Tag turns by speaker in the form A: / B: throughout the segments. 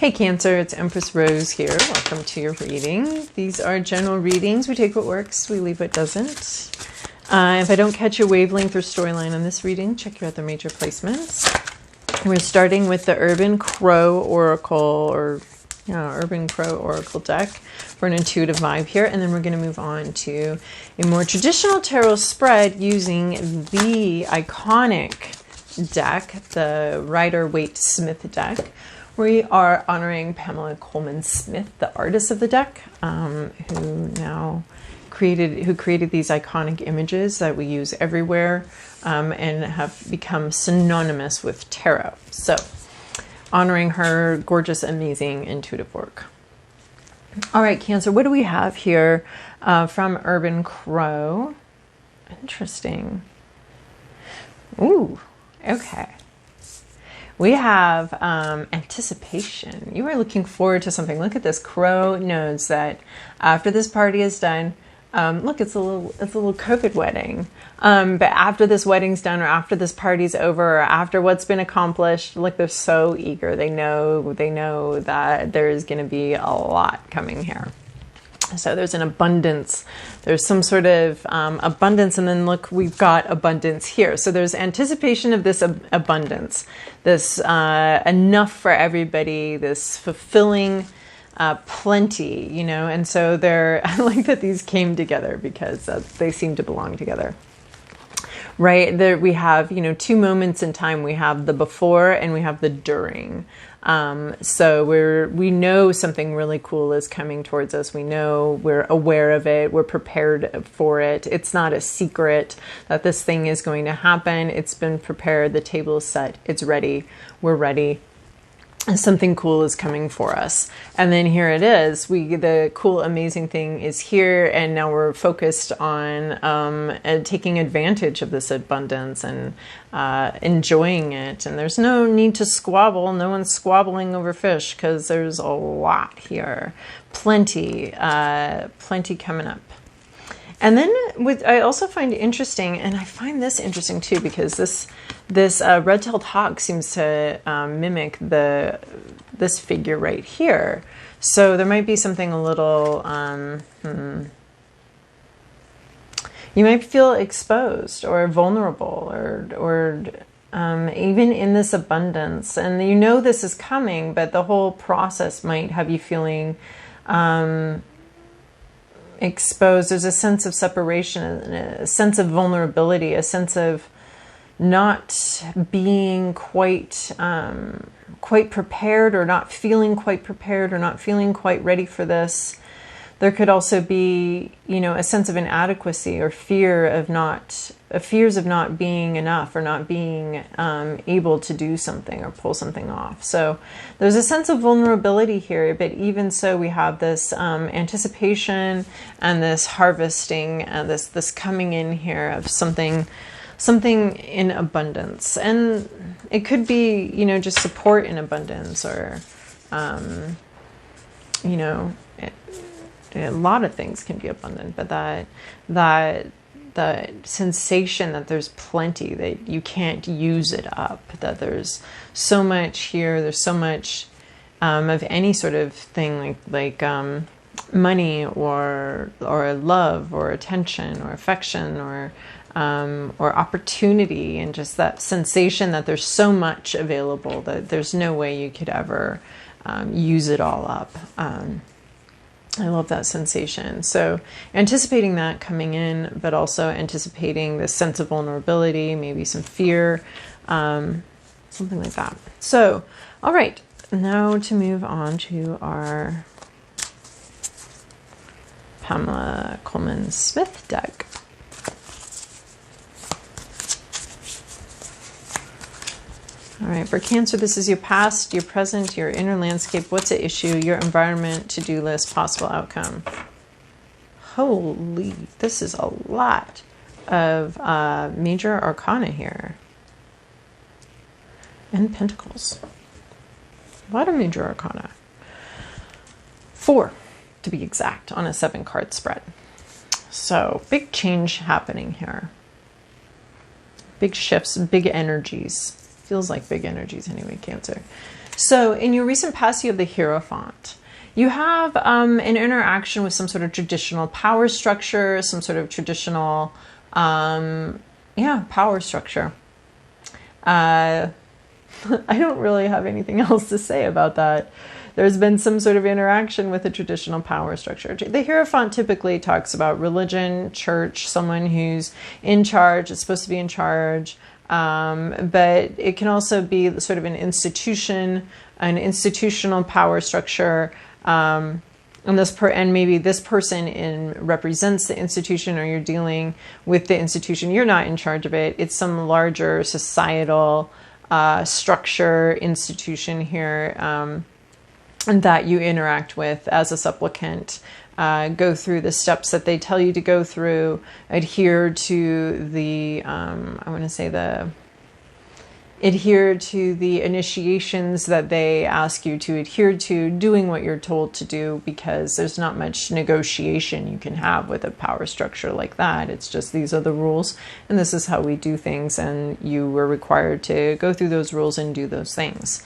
A: Hey Cancer, it's Empress Rose here. Welcome to your reading. These are general readings. We take what works, we leave what doesn't. If I don't catch your wavelength or storyline on this reading, check your other major placements. We're starting with the Urban Crow Oracle Urban Crow Oracle deck for an intuitive vibe here, and then we're going to move on to a more traditional tarot spread using the iconic deck, the Waite Smith Deck. We are honoring Pamela Colman Smith, the artist of the deck, who created these iconic images that we use everywhere and have become synonymous with tarot. So, honoring her gorgeous, amazing, intuitive work. All right, Cancer, what do we have here from Urban Crow? Interesting. Ooh, okay. We have anticipation. You are looking forward to something. Look at this. Crow knows that after this party is done, look, it's a little COVID wedding. But after this wedding's done, or after this party's over, or after what's been accomplished, look, they're so eager. They know that there is going to be a lot coming here. So there's an abundance. There's some sort of abundance, and then look, we've got abundance here. So there's anticipation of this abundance, this enough for everybody, this fulfilling plenty, you know. And so I like that these came together because they seem to belong together. Right there, we have, two moments in time. We have the before and we have the during. So we know something really cool is coming towards us. We know, we're aware of it. We're prepared for it. It's not a secret that this thing is going to happen. It's been prepared. The table is set. It's ready. We're ready. And something cool is coming for us. And then here it is. The cool, amazing thing is here. And now we're focused on taking advantage of this abundance and enjoying it. And there's no need to squabble. No one's squabbling over fish because there's a lot here. Plenty coming up. And then I also find interesting, and I find this interesting too, because this red-tailed hawk seems to mimic this figure right here. So there might be something a little, you might feel exposed or vulnerable or even in this abundance. And you know this is coming, but the whole process might have you feeling exposed. There's a sense of separation, a sense of vulnerability, a sense of not being quite prepared, or not feeling quite prepared, or not feeling quite ready for this. There could also be, a sense of inadequacy or fears of not being enough, or not being able to do something or pull something off. So there's a sense of vulnerability here, but even so, we have this anticipation and this harvesting and this coming in here of something in abundance. And it could be, just support in abundance, or, a lot of things can be abundant, but that sensation that there's plenty, that you can't use it up, that there's so much here, there's so much of any sort of thing like money or love or attention or affection or opportunity, and just that sensation that there's so much available that there's no way you could ever use it all up. I love that sensation. So anticipating that coming in, but also anticipating this sense of vulnerability, maybe some fear, something like that. So, all right, now to move on to our Pamela Colman Smith deck. All right, for Cancer, this is your past, your present, your inner landscape. What's at issue? Your environment, to-do list, possible outcome. Holy, this is a lot of major arcana here. And pentacles. A lot of major arcana. 4, to be exact, on a 7-card spread. So, big change happening here. Big shifts, big energies. Feels like big energies anyway, Cancer. So in your recent past, you have the Hierophant. You have an interaction with some sort of traditional power structure, some sort of traditional, power structure. I don't really have anything else to say about that. There's been some sort of interaction with a traditional power structure. The Hierophant typically talks about religion, church, someone who's in charge, is supposed to be in charge, but it can also be sort of an institution, an institutional power structure, and maybe this person represents the institution, or you're dealing with the institution. You're not in charge of it. It's some larger societal structure, institution here, that you interact with as a supplicant. Go through the steps that they tell you to go through, adhere to the initiations that they ask you to adhere to, doing what you're told to do, because there's not much negotiation you can have with a power structure like that. It's just, these are the rules and this is how we do things, and you were required to go through those rules and do those things.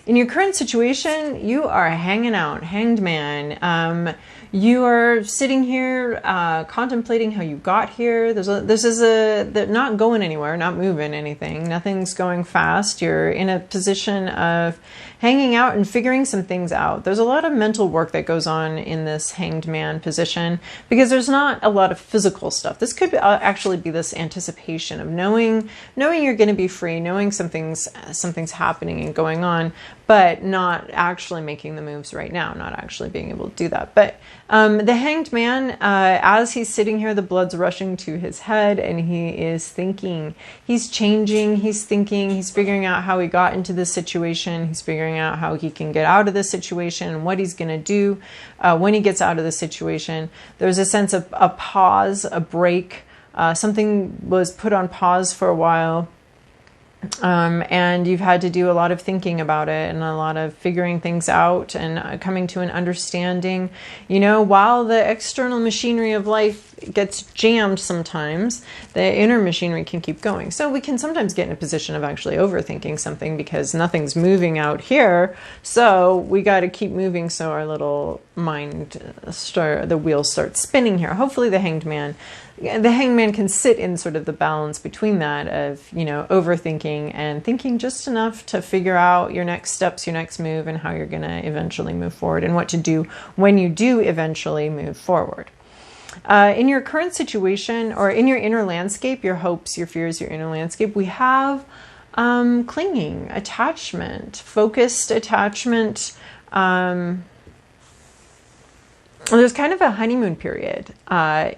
A: In your current situation, you are hanging out, hanged man. You are sitting here contemplating how you got here. They're not going anywhere, not moving anything. Nothing's going fast. You're in a position of hanging out and figuring some things out. There's a lot of mental work that goes on in this hanged man position, because there's not a lot of physical stuff. This could actually be this anticipation of knowing you're going to be free, knowing something's happening and going on, but not actually making the moves right now, not actually being able to do that. But the hanged man, as he's sitting here, the blood's rushing to his head, and he is thinking. He's changing, he's thinking, he's figuring out how he got into this situation, he's figuring out how he can get out of this situation, and what he's going to do when he gets out of the situation. There's a sense of a pause, a break. Something was put on pause for a while. And you've had to do a lot of thinking about it, and a lot of figuring things out, and coming to an understanding. While the external machinery of life gets jammed sometimes, the inner machinery can keep going. So we can sometimes get in a position of actually overthinking something because nothing's moving out here. So we got to keep moving so our little mind, the wheels start spinning here. Hopefully the hanged man can sit in sort of the balance between that of, overthinking and thinking just enough to figure out your next steps, your next move, and how you're going to eventually move forward, and what to do when you do eventually move forward. In your current situation, or in your inner landscape, your hopes, your fears, your inner landscape, we have clinging, attachment, focused attachment. There's kind of a honeymoon period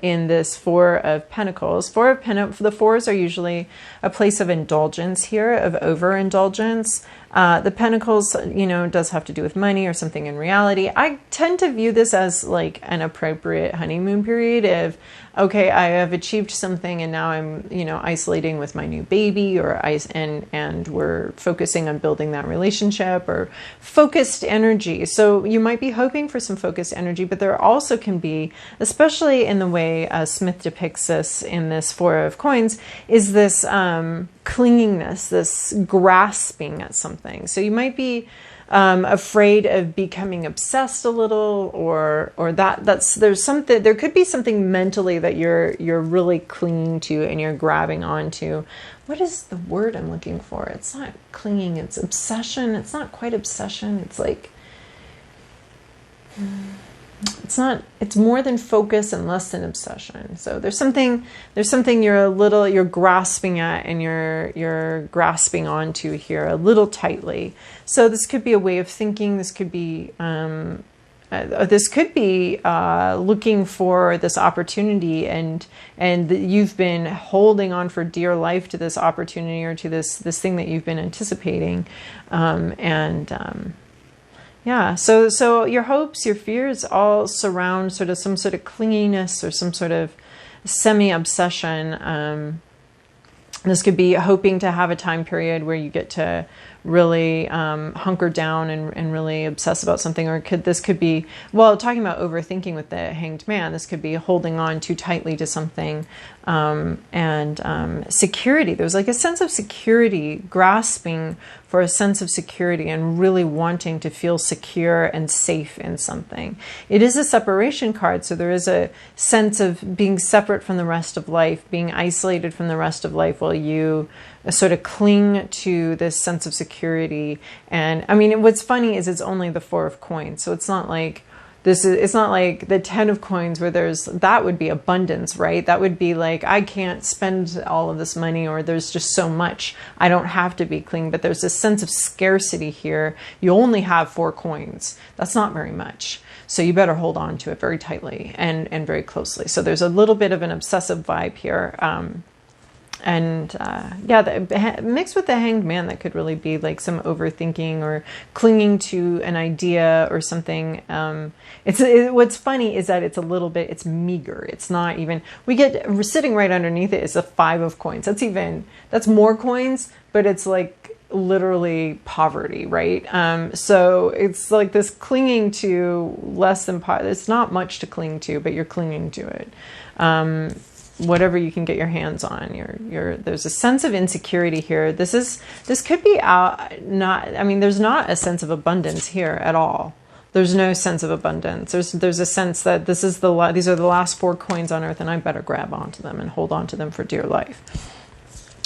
A: in this Four of Pentacles. The Fours are usually a place of indulgence here, of overindulgence. The Pentacles, does have to do with money or something in reality. I tend to view this as like an appropriate honeymoon period of, okay, I have achieved something, and now I'm, isolating with my new baby, and we're focusing on building that relationship, or focused energy. So you might be hoping for some focused energy, but there also can be, especially in the way Smith depicts this in this Four of Coins, is this clingingness, this grasping at something. So you might be afraid of becoming obsessed a little, or there could be something mentally that you're really clinging to and you're grabbing onto. What is the word I'm looking for? It's not clinging, it's obsession. It's not quite obsession. It's like, it's more than focus and less than obsession. So there's something you're grasping at, and you're grasping onto here a little tightly. So this could be a way of thinking. This could be looking for this opportunity, and you've been holding on for dear life to this opportunity, or to this thing that you've been anticipating, Yeah, so your hopes, your fears all surround sort of some sort of clinginess, or some sort of semi-obsession. This could be hoping to have a time period where you get to really hunker down and really obsess about something. Or this could be, well, talking about overthinking with the Hanged Man, this could be holding on too tightly to something. Security. There's like a sense of security, grasping for a sense of security and really wanting to feel secure and safe in something. It is a separation card, so there is a sense of being separate from the rest of life, being isolated from the rest of life while you sort of cling to this sense of security. And I mean, what's funny is it's only the 4 of coins, so it's not like it's not like the 10 of coins where that would be abundance, right? That would be like, I can't spend all of this money, or there's just so much, I don't have to be clean. But there's this sense of scarcity here. You only have 4 coins. That's not very much. So you better hold on to it very tightly and very closely. So there's a little bit of an obsessive vibe here. Mixed with the Hanged Man, that could really be like some overthinking or clinging to an idea or something. What's funny is that it's meager. It's not even, we're sitting right underneath it is a 5 of coins. That's more coins, but it's like literally poverty, right? So it's like this clinging to less than it's not much to cling to, but you're clinging to it. Whatever you can get your hands on, there's a sense of insecurity here. This could be there's not a sense of abundance here at all. There's no sense of abundance. There's a sense that these are the last 4 coins on earth, and I better grab onto them and hold on to them for dear life.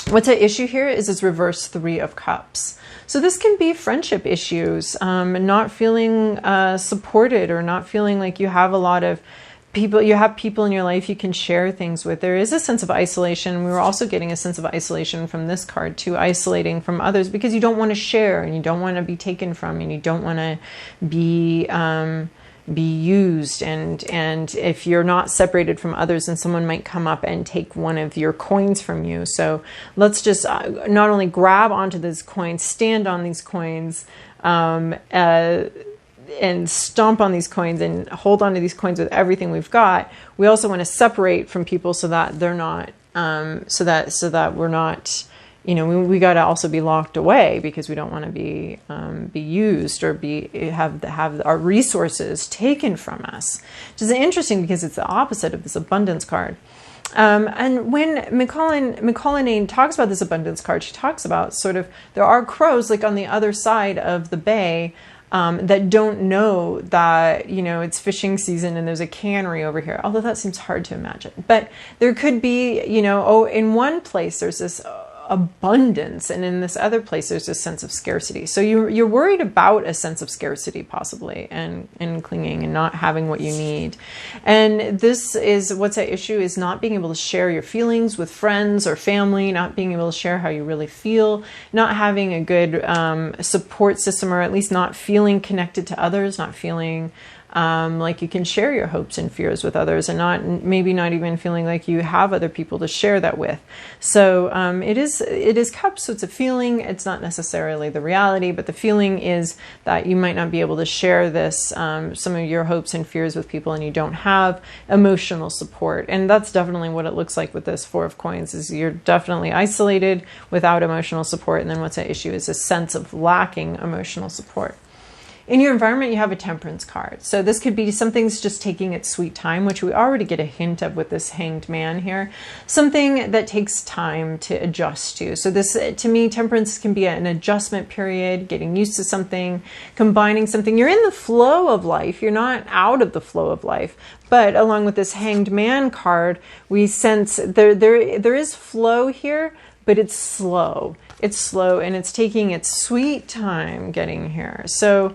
A: What's at issue here is this reverse 3 of cups. So this can be friendship issues, not feeling supported, or not feeling like you have a lot of people in your life you can share things with. There is a sense of isolation. We were also getting a sense of isolation from this card too, isolating from others because you don't want to share, and you don't want to be taken from, and you don't want to be used. And if you're not separated from others, then someone might come up and take one of your coins from you. So let's just not only grab onto these coins, stand on these coins, and stomp on these coins and hold on to these coins with everything we've got. We also want to separate from people so that they're not, so that we're not, we got to also be locked away because we don't want to be used or have our resources taken from us. Which is interesting because it's the opposite of this abundance card. And when Cullinane talks about this abundance card, she talks about sort of, there are crows like on the other side of the bay, that don't know that, it's fishing season and there's a cannery over here. Although that seems hard to imagine. But there could be, in one place there's this abundance, and in this other place there's a sense of scarcity. So you're worried about a sense of scarcity possibly, and clinging and not having what you need. And this is what's at issue, is not being able to share your feelings with friends or family, not being able to share how you really feel, not having a good support system, or at least not feeling connected to others, not feeling like you can share your hopes and fears with others, and maybe not even feeling like you have other people to share that with. So it is cups, so it's a feeling. It's not necessarily the reality, but the feeling is that you might not be able to share this, some of your hopes and fears with people, and you don't have emotional support. And that's definitely what it looks like with this 4 of coins, is you're definitely isolated without emotional support. And then what's at issue is a sense of lacking emotional support. In your environment, you have a temperance card. So this could be something's just taking its sweet time, which we already get a hint of with this Hanged Man here. Something that takes time to adjust to. So this, to me, temperance can be an adjustment period, getting used to something, combining something. You're in the flow of life. You're not out of the flow of life. But along with this Hanged Man card, we sense there is flow here, but it's slow. It's slow, and it's taking its sweet time getting here. So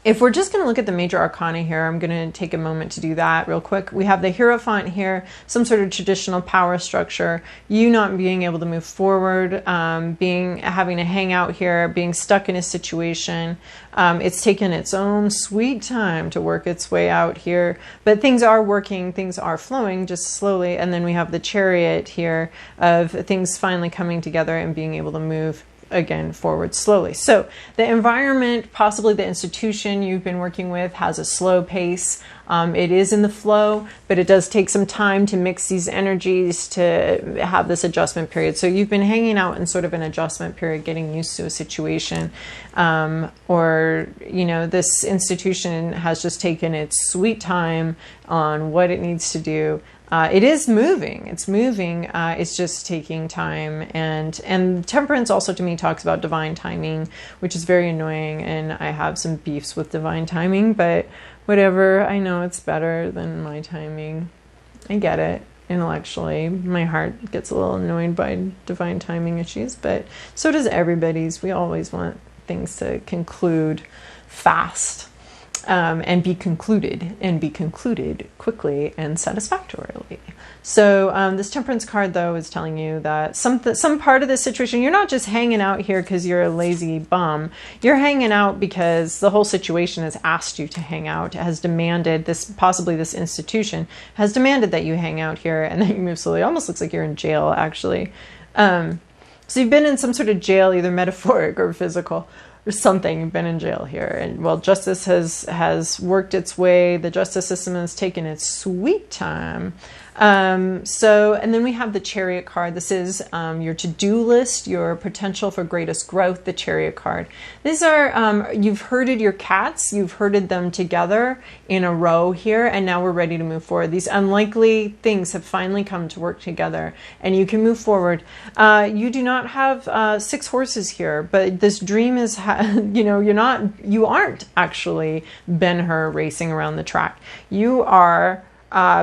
A: if we're just going to look at the major arcana here, I'm going to take a moment to do that real quick. We have the Hierophant here, some sort of traditional power structure, you not being able to move forward, having to hang out here, being stuck in a situation. It's taken its own sweet time to work its way out here, but things are working, things are flowing just slowly. And then we have the Chariot here of things finally coming together and being able to move again forward slowly. So the environment, possibly the institution you've been working with, has a slow pace. It is in the flow, but it does take some time to mix these energies to have this adjustment period. So you've been hanging out in sort of an adjustment period, getting used to a situation, or, you know, this institution has just taken its sweet time on what it needs to do. It is moving. It's moving. It's just taking time. And temperance also to me talks about divine timing, which is very annoying. And I have some beefs with divine timing, but whatever. I know it's better than my timing. I get it intellectually. My heart gets a little annoyed by divine timing issues, but so does everybody's. We always want things to conclude fast. And be concluded quickly and satisfactorily. So this temperance card, though, is telling you that some part of this situation, you're not just hanging out here because you're a lazy bum. You're hanging out because the whole situation has asked you to hang out, has demanded this, possibly this institution has demanded that you hang out here and that you move slowly. It almost looks like you're in jail, actually. So you've been in some sort of jail, either metaphoric or physical, or something. You've been in jail here, and well, justice has worked its way. The justice system has taken its sweet time. So, and then we have the Chariot card. This is your to-do list, your potential for greatest growth, the Chariot card. These are, you've herded your cats, you've herded them together in a row here, and now we're ready to move forward. These unlikely things have finally come to work together, and you can move forward. You do not have 6 horses here, but this dream is, you know, you aren't actually Ben-Hur racing around the track. You are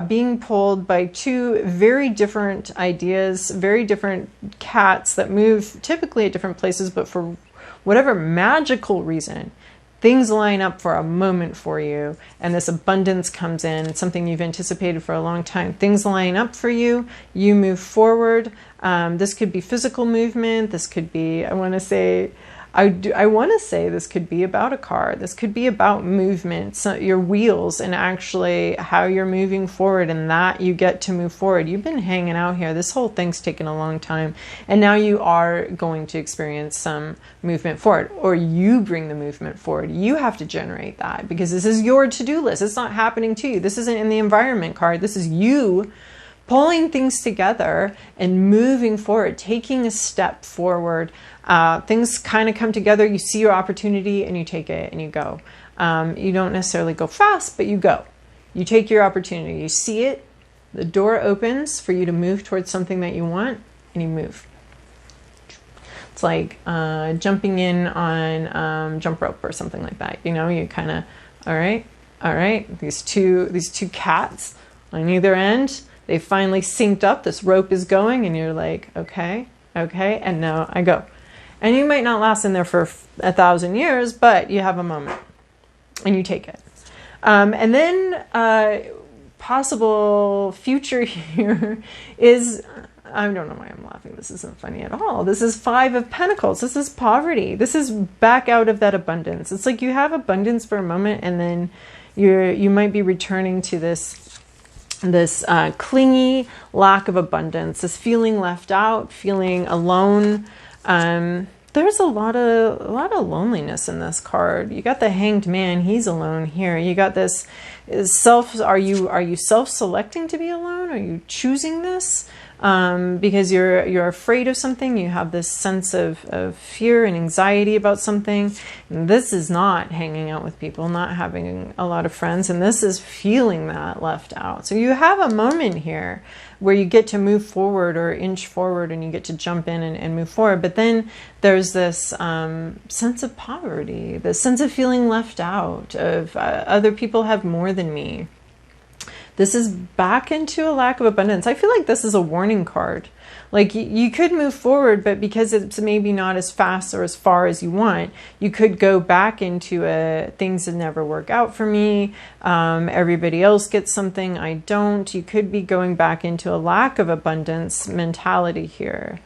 A: being pulled by 2 very different ideas, very different cats that move typically at different places, but for whatever magical reason, things line up for a moment for you, and this abundance comes in. It's something you've anticipated for a long time. Things line up for you. You move forward. This could be physical movement. This could be, I want to say this could be about a car. This could be about movement, so your wheels, and actually how you're moving forward, and that you get to move forward. You've been hanging out here. This whole thing's taken a long time, and now you are going to experience some movement forward, or you bring the movement forward. You have to generate that because this is your to-do list. It's not happening to you. This isn't in the environment card. This is you pulling things together and moving forward, taking a step forward. Things kind of come together. You see your opportunity and you take it and you go. You don't necessarily go fast, but you go. You take your opportunity. You see it. The door opens for you to move towards something that you want, and you move. It's like jumping in on jump rope or something like that. You know, you kind of, all right. These two cats on either end, they finally synced up. This rope is going, and you're like, okay, and now I go. And you might not last in there for 1,000 years, but you have a moment, and you take it. And then possible future here is, I don't know why I'm laughing. This isn't funny at all. This is 5 of Pentacles. This is poverty. This is back out of that abundance. It's like you have abundance for a moment, and then you might be returning to this clingy lack of abundance, this feeling left out, feeling alone. There's a lot of loneliness in this card. You got the Hanged Man. He's alone here. You got this are you self-selecting to be alone? Are you choosing this? Because you're afraid of something. You have this sense of fear and anxiety about something. And this is not hanging out with people, not having a lot of friends, and this is feeling that left out. So you have a moment here where you get to move forward or inch forward, and you get to jump in and move forward. But then there's this sense of poverty, this sense of feeling left out, of other people have more than me. This is back into a lack of abundance. I feel like this is a warning card. Like you could move forward, but because it's maybe not as fast or as far as you want, you could go back into things that never work out for me. Everybody else gets something, I don't. You could be going back into a lack of abundance mentality here.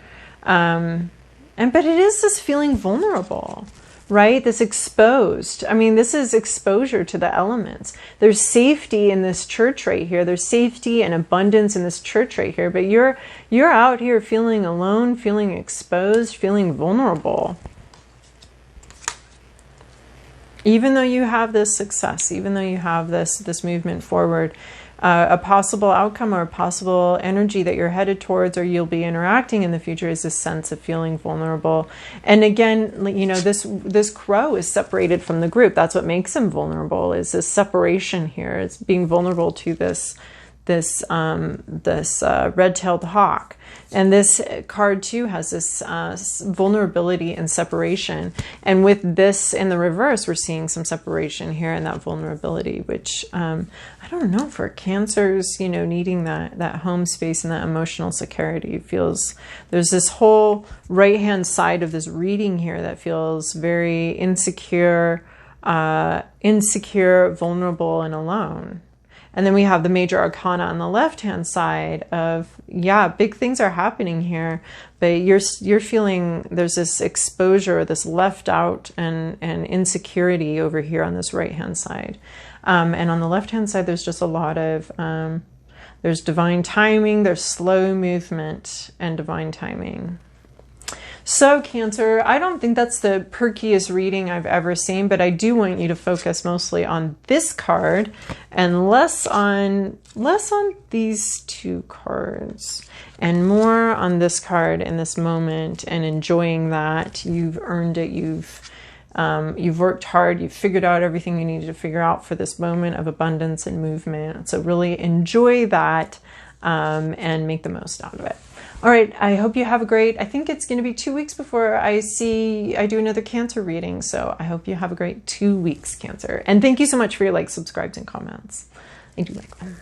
A: But it is this feeling vulnerable, right? This exposed. I mean, this is exposure to the elements. There's safety in this church right here. There's safety and abundance in this church right here. But you're out here feeling alone, feeling exposed, feeling vulnerable. Even though you have this success, even though you have this movement forward, a possible outcome or a possible energy that you're headed towards or you'll be interacting in the future is this sense of feeling vulnerable. And again, you know, this crow is separated from the group. That's what makes him vulnerable, is this separation here. It's being vulnerable to this red-tailed hawk. And this card too has this vulnerability and separation. And with this in the reverse, we're seeing some separation here and that vulnerability, which I don't know, for Cancers, you know, needing that home space and that emotional security feels, there's this whole right-hand side of this reading here that feels very insecure, vulnerable, and alone. And then we have the major arcana on the left-hand side of, yeah, big things are happening here, but you're feeling there's this exposure, this left out and insecurity over here on this right-hand side. And on the left-hand side, there's just a lot of, there's divine timing, there's slow movement and divine timing. So Cancer, I don't think that's the perkiest reading I've ever seen, but I do want you to focus mostly on this card and less on these two cards and more on this card in this moment and enjoying that. You've earned it. You've worked hard. You've figured out everything you needed to figure out for this moment of abundance and movement. So really enjoy that and make the most out of it. All right, I hope you have a great, I think it's going to be 2 weeks before I do another Cancer reading. So I hope you have a great 2 weeks, Cancer. And thank you so much for your likes, subscribes, and comments. I do like them.